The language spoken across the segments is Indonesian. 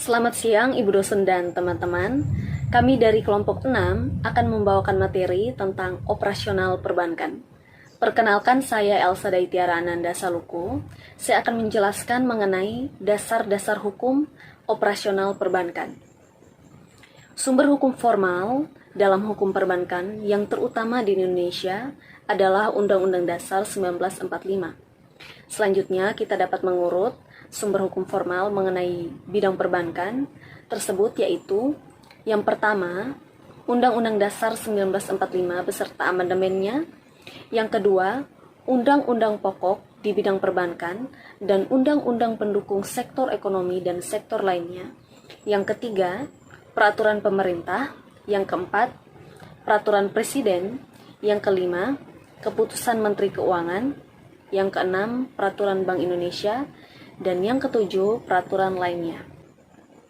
Selamat siang Ibu dosen dan teman-teman. Kami dari kelompok 6 akan membawakan materi tentang operasional perbankan. Perkenalkan, saya Elsa Daitiara Ananda Saluko. Saya akan menjelaskan mengenai dasar-dasar hukum operasional perbankan. Sumber hukum formal dalam hukum perbankan yang terutama di Indonesia adalah Undang-Undang Dasar 1945. Selanjutnya, kita dapat mengurut sumber hukum formal mengenai bidang perbankan tersebut, yaitu yang pertama, Undang-Undang Dasar 1945 beserta amandemennya. Yang kedua, Undang-Undang Pokok di bidang perbankan dan Undang-Undang Pendukung Sektor Ekonomi dan sektor lainnya. Yang ketiga, Peraturan Pemerintah. Yang keempat, Peraturan Presiden. Yang kelima, Keputusan Menteri Keuangan. Yang keenam, Peraturan Bank Indonesia. Dan yang ketujuh, peraturan lainnya.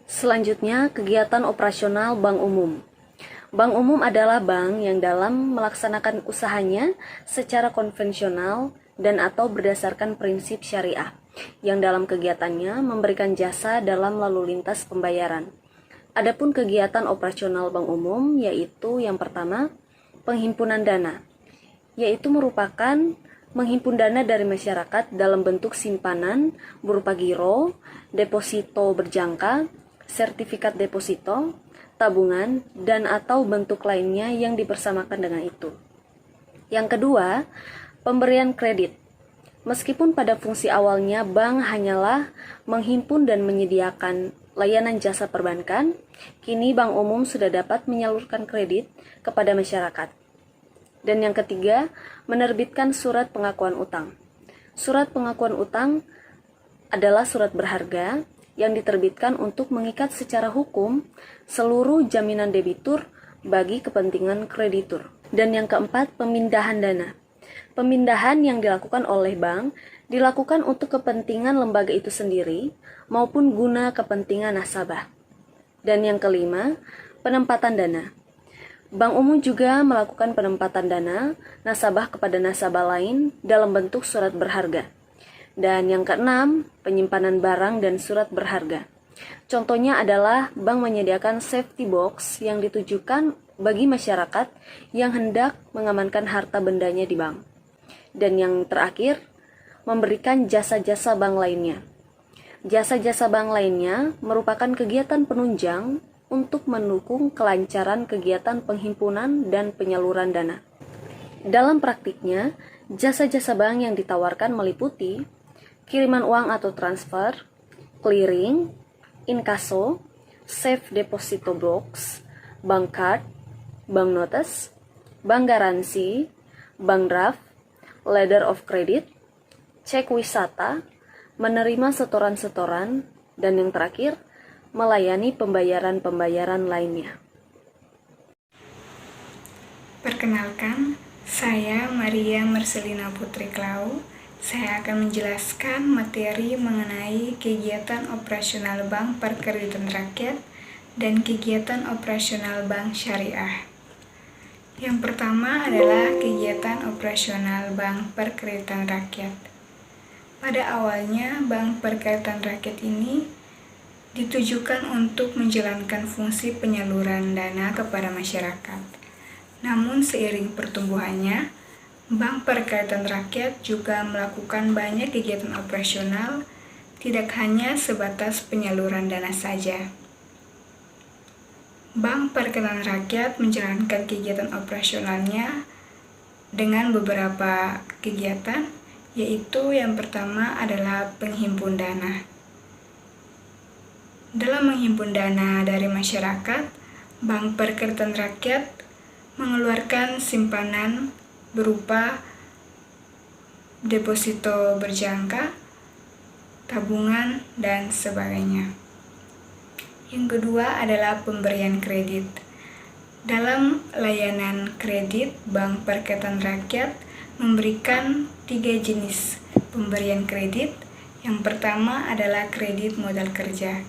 Selanjutnya, kegiatan operasional Bank Umum. Bank umum adalah bank yang dalam melaksanakan usahanya secara konvensional dan atau berdasarkan prinsip syariah, yang dalam kegiatannya memberikan jasa dalam lalu lintas pembayaran. Adapun kegiatan operasional bank umum yaitu yang pertama, penghimpunan dana, yaitu merupakan menghimpun dana dari masyarakat dalam bentuk simpanan berupa giro, deposito berjangka, sertifikat deposito, tabungan, dan atau bentuk lainnya yang dipersamakan dengan itu. Yang kedua, pemberian kredit. Meskipun pada fungsi awalnya bank hanyalah menghimpun dan menyediakan layanan jasa perbankan, kini bank umum sudah dapat menyalurkan kredit kepada masyarakat. Dan yang ketiga, menerbitkan surat pengakuan utang. Surat pengakuan utang adalah surat berharga yang diterbitkan untuk mengikat secara hukum seluruh jaminan debitur bagi kepentingan kreditur. Dan yang keempat, pemindahan dana. Pemindahan yang dilakukan oleh bank dilakukan untuk kepentingan lembaga itu sendiri maupun guna kepentingan nasabah. Dan yang kelima, penempatan dana. Bank umum juga melakukan penempatan dana nasabah kepada nasabah lain dalam bentuk surat berharga. Dan yang keenam, penyimpanan barang dan surat berharga. Contohnya adalah bank menyediakan safety box yang ditujukan bagi masyarakat yang hendak mengamankan harta bendanya di bank. Dan yang terakhir, memberikan jasa-jasa bank lainnya. Jasa-jasa bank lainnya merupakan kegiatan penunjang untuk mendukung kelancaran kegiatan penghimpunan dan penyaluran dana. Dalam praktiknya, jasa-jasa bank yang ditawarkan meliputi kiriman uang atau transfer, clearing, inkaso, safe deposito box, bank card, bank notes, bank garansi, bank draft, letter of credit, cek wisata, menerima setoran-setoran, dan yang terakhir, melayani pembayaran-pembayaran lainnya. Perkenalkan, saya Maria Marcelina Putri Klau. Saya akan menjelaskan materi mengenai kegiatan operasional Bank Perkreditan Rakyat dan kegiatan operasional Bank Syariah. Yang pertama adalah kegiatan operasional Bank Perkreditan Rakyat. Pada awalnya, Bank Perkreditan Rakyat ini ditujukan untuk menjalankan fungsi penyaluran dana kepada masyarakat. Namun seiring pertumbuhannya, Bank Perkreditan Rakyat juga melakukan banyak kegiatan operasional, tidak hanya sebatas penyaluran dana saja. Bank Perkreditan Rakyat menjalankan kegiatan operasionalnya dengan beberapa kegiatan, yaitu yang pertama adalah penghimpun dana. Dalam menghimpun dana dari masyarakat, Bank Perkreditan Rakyat mengeluarkan simpanan berupa deposito berjangka, tabungan, dan sebagainya. Yang kedua adalah pemberian kredit. Dalam layanan kredit, Bank Perkreditan Rakyat memberikan 3 jenis pemberian kredit. Yang pertama adalah kredit modal kerja.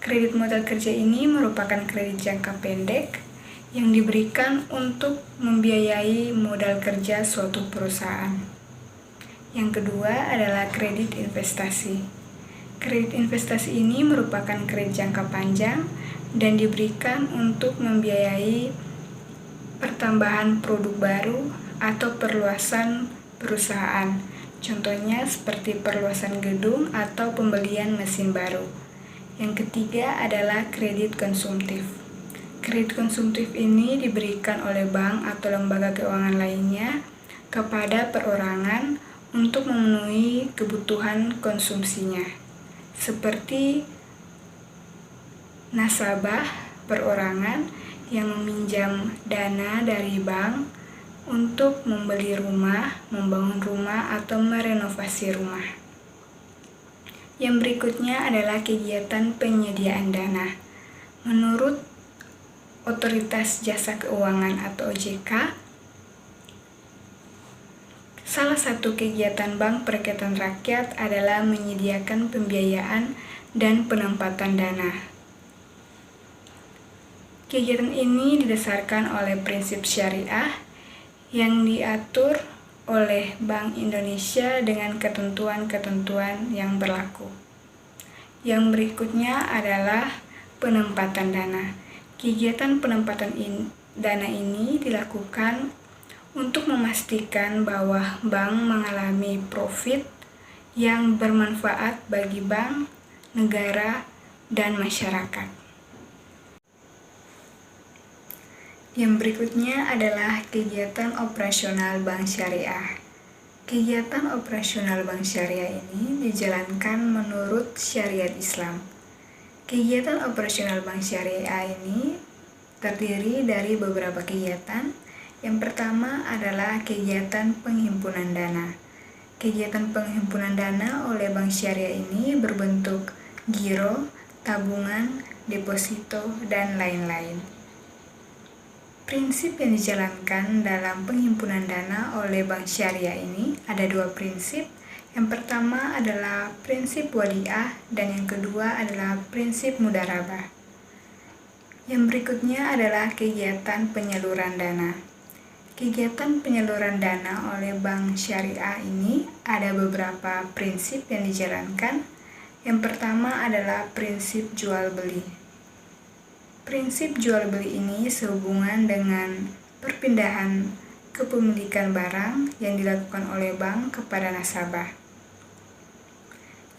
Kredit modal kerja ini merupakan kredit jangka pendek yang diberikan untuk membiayai modal kerja suatu perusahaan. Yang kedua adalah kredit investasi. Kredit investasi ini merupakan kredit jangka panjang dan diberikan untuk membiayai pertambahan produk baru atau perluasan perusahaan. Contohnya seperti perluasan gedung atau pembelian mesin baru. Yang ketiga adalah kredit konsumtif. Kredit konsumtif ini diberikan oleh bank atau lembaga keuangan lainnya kepada perorangan untuk memenuhi kebutuhan konsumsinya, seperti nasabah perorangan yang meminjam dana dari bank untuk membeli rumah, membangun rumah, atau merenovasi rumah. Yang berikutnya adalah kegiatan penyediaan dana. Menurut Otoritas Jasa Keuangan atau OJK, salah satu kegiatan Bank Perkereta Rakyat adalah menyediakan pembiayaan dan penempatan dana. Kegiatan ini didasarkan oleh prinsip syariah yang diatur oleh Bank Indonesia dengan ketentuan-ketentuan yang berlaku. Yang berikutnya adalah penempatan dana. Kegiatan penempatan dana ini dilakukan untuk memastikan bahwa bank mengalami profit yang bermanfaat bagi bank, negara, dan masyarakat. Yang berikutnya adalah kegiatan operasional Bank Syariah. Kegiatan operasional Bank Syariah ini dijalankan menurut syariat Islam. Kegiatan operasional Bank Syariah ini terdiri dari beberapa kegiatan. Yang pertama adalah kegiatan penghimpunan dana. Kegiatan penghimpunan dana oleh Bank Syariah ini berbentuk giro, tabungan, deposito, dan lain-lain. Prinsip yang dijalankan dalam penghimpunan dana oleh Bank Syariah ini ada dua prinsip. Yang pertama adalah prinsip wadiah dan yang kedua adalah prinsip mudharabah. Yang berikutnya adalah kegiatan penyaluran dana. Kegiatan penyaluran dana oleh Bank Syariah ini ada beberapa prinsip yang dijalankan. Yang pertama adalah prinsip jual beli. Prinsip jual beli ini sehubungan dengan perpindahan kepemilikan barang yang dilakukan oleh bank kepada nasabah.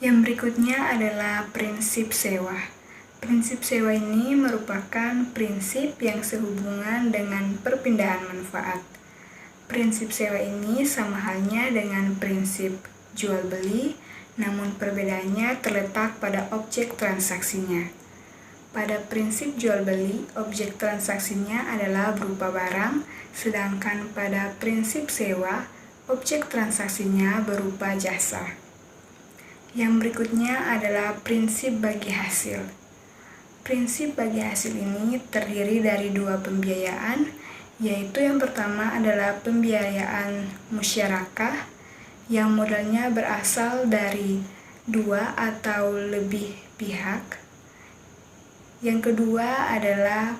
Yang berikutnya adalah prinsip sewa. Prinsip sewa ini merupakan prinsip yang sehubungan dengan perpindahan manfaat. Prinsip sewa ini sama halnya dengan prinsip jual beli, namun perbedaannya terletak pada objek transaksinya. Pada prinsip jual beli, objek transaksinya adalah berupa barang, sedangkan pada prinsip sewa, objek transaksinya berupa jasa. Yang berikutnya adalah prinsip bagi hasil. Prinsip bagi hasil ini terdiri dari dua pembiayaan, yaitu yang pertama adalah pembiayaan musyarakah yang modalnya berasal dari dua atau lebih pihak. Yang kedua adalah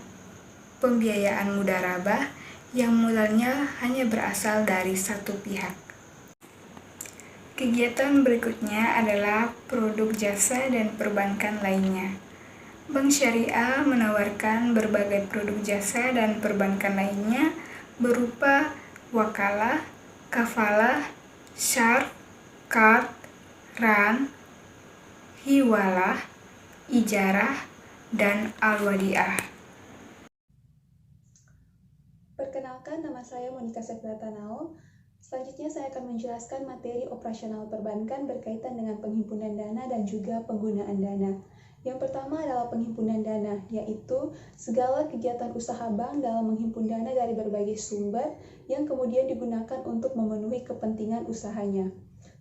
pembiayaan mudharabah yang modalnya hanya berasal dari satu pihak. Kegiatan berikutnya adalah produk jasa dan perbankan lainnya. Bank Syariah menawarkan berbagai produk jasa dan perbankan lainnya berupa wakalah, kafalah, syarf, qard, ran, hiwalah, ijarah, dan al-wadiah. Perkenalkan, nama saya Monika Sekiratanao. Selanjutnya saya akan menjelaskan materi operasional perbankan berkaitan dengan penghimpunan dana dan juga penggunaan dana. Yang pertama adalah penghimpunan dana, yaitu segala kegiatan usaha bank dalam menghimpun dana dari berbagai sumber yang kemudian digunakan untuk memenuhi kepentingan usahanya.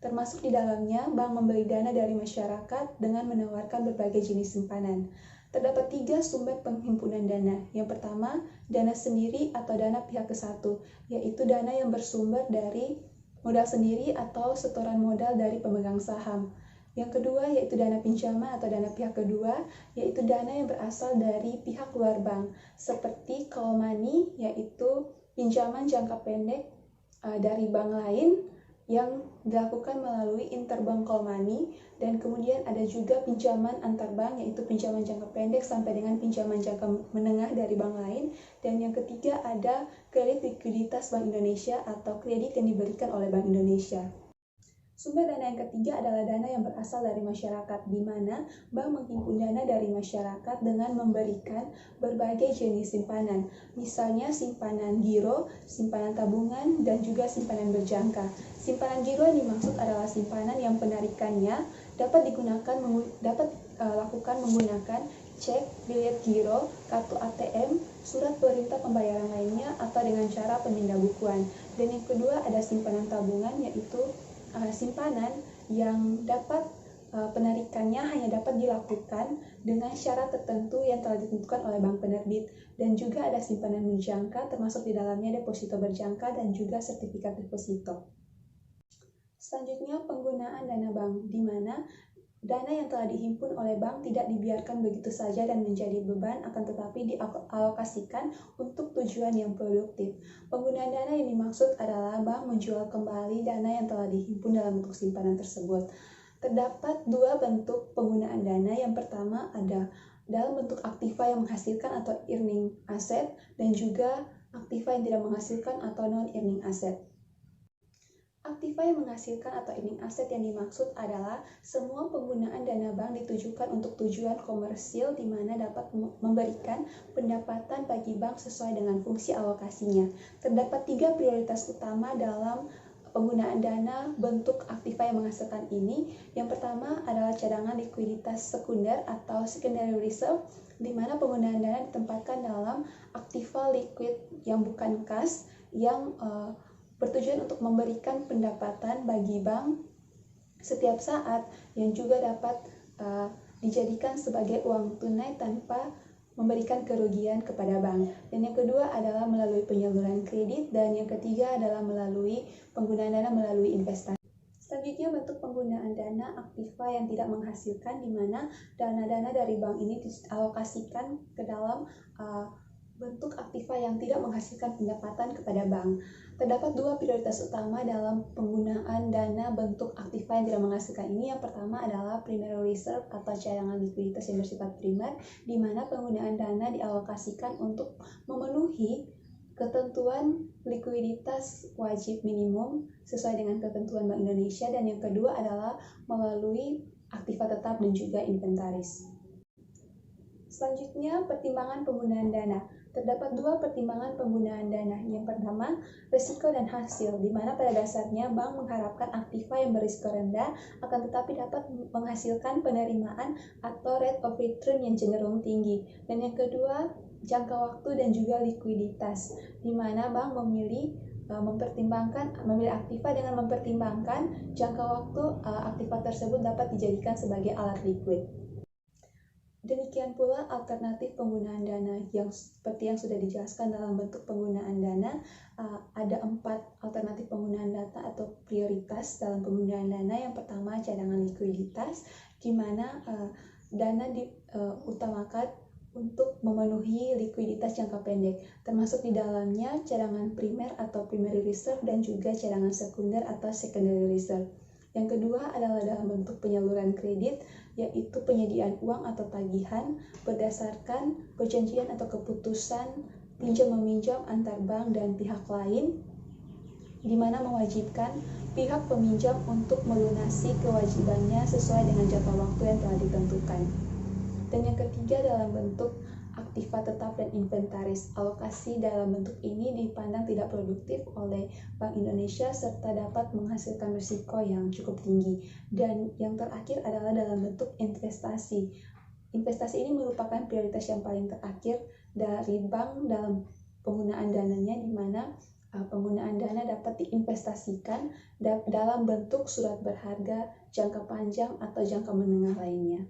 Termasuk di dalamnya, bank membeli dana dari masyarakat dengan menawarkan berbagai jenis simpanan. Terdapat 3 sumber penghimpunan dana. Yang pertama, dana sendiri atau dana pihak ke-1, yaitu dana yang bersumber dari modal sendiri atau setoran modal dari pemegang saham. Yang kedua, yaitu dana pinjaman atau dana pihak kedua, yaitu dana yang berasal dari pihak luar bank, seperti call money, yaitu pinjaman jangka pendek dari bank lain, yang dilakukan melalui interbank call money, dan kemudian ada juga pinjaman antar bank, yaitu pinjaman jangka pendek sampai dengan pinjaman jangka menengah dari bank lain. Dan yang ketiga ada kredit likuiditas Bank Indonesia atau kredit yang diberikan oleh Bank Indonesia. Sumber dana yang ketiga adalah dana yang berasal dari masyarakat, di mana bank menghimpun dana dari masyarakat dengan memberikan berbagai jenis simpanan, misalnya simpanan giro, simpanan tabungan, dan juga simpanan berjangka. Simpanan giro yang dimaksud adalah simpanan yang penarikannya dapat lakukan menggunakan cek, bilet giro, kartu ATM, surat perintah pembayaran lainnya, atau dengan cara pemindahan. Dan yang kedua ada simpanan tabungan, yaitu simpanan yang dapat penarikannya hanya dapat dilakukan dengan syarat tertentu yang telah ditentukan oleh bank penerbit. Dan juga ada simpanan berjangka, termasuk di dalamnya deposito berjangka dan juga sertifikat deposito. Selanjutnya penggunaan dana bank, di mana dana yang telah dihimpun oleh bank tidak dibiarkan begitu saja dan menjadi beban, akan tetapi dialokasikan untuk tujuan yang produktif. Penggunaan dana yang dimaksud adalah bank menjual kembali dana yang telah dihimpun dalam bentuk simpanan tersebut. Terdapat dua bentuk penggunaan dana. Yang pertama ada dalam bentuk aktiva yang menghasilkan atau earning asset, dan juga aktiva yang tidak menghasilkan atau non-earning asset. Aktiva yang menghasilkan atau earning asset yang dimaksud adalah semua penggunaan dana bank ditujukan untuk tujuan komersil, di mana dapat memberikan pendapatan bagi bank sesuai dengan fungsi alokasinya. Terdapat tiga prioritas utama dalam penggunaan dana bentuk aktiva yang menghasilkan ini. Yang pertama adalah cadangan likuiditas sekunder atau secondary reserve, di mana penggunaan dana ditempatkan dalam aktiva liquid yang bukan kas, yang bertujuan untuk memberikan pendapatan bagi bank setiap saat, yang juga dapat dijadikan sebagai uang tunai tanpa memberikan kerugian kepada bank. Dan yang kedua adalah melalui penyaluran kredit, dan yang ketiga adalah melalui penggunaan dana melalui investasi. Selanjutnya bentuk penggunaan dana aktiva yang tidak menghasilkan, di mana dana-dana dari bank ini dialokasikan ke dalam bentuk aktiva yang tidak menghasilkan pendapatan kepada bank. Terdapat dua prioritas utama dalam penggunaan dana bentuk aktiva yang tidak menghasilkan ini. Yang pertama adalah primary reserve atau cadangan likuiditas yang bersifat primer, di mana penggunaan dana dialokasikan untuk memenuhi ketentuan likuiditas wajib minimum sesuai dengan ketentuan Bank Indonesia. Dan yang kedua adalah melalui aktiva tetap dan juga inventaris. Selanjutnya, pertimbangan penggunaan dana. Terdapat dua pertimbangan penggunaan dana. Yang pertama, risiko dan hasil, di mana pada dasarnya bank mengharapkan aktiva yang berisiko rendah akan tetapi dapat menghasilkan penerimaan atau rate of return yang cenderung tinggi. Dan yang kedua, jangka waktu dan juga likuiditas, di mana bank memilih aktiva dengan mempertimbangkan jangka waktu aktiva tersebut dapat dijadikan sebagai alat likuid. Demikian pula alternatif penggunaan dana, yang seperti yang sudah dijelaskan dalam bentuk penggunaan dana. Ada 4 alternatif penggunaan dana atau prioritas dalam penggunaan dana. Yang pertama cadangan likuiditas, di mana dana diutamakan untuk memenuhi likuiditas jangka pendek, termasuk di dalamnya cadangan primer atau primary reserve dan juga cadangan sekunder atau secondary reserve. Yang kedua adalah dalam bentuk penyaluran kredit, yaitu penyediaan uang atau tagihan berdasarkan perjanjian atau keputusan pinjam-meminjam antar bank dan pihak lain, di mana mewajibkan pihak peminjam untuk melunasi kewajibannya sesuai dengan jangka waktu yang telah ditentukan. Dan yang ketiga dalam bentuk aktiva tetap dan inventaris. Alokasi dalam bentuk ini dipandang tidak produktif oleh Bank Indonesia serta dapat menghasilkan risiko yang cukup tinggi. Dan yang terakhir adalah dalam bentuk investasi. Investasi ini merupakan prioritas yang paling terakhir dari bank dalam penggunaan dananya, di mana penggunaan dana dapat diinvestasikan dalam bentuk surat berharga, jangka panjang, atau jangka menengah lainnya.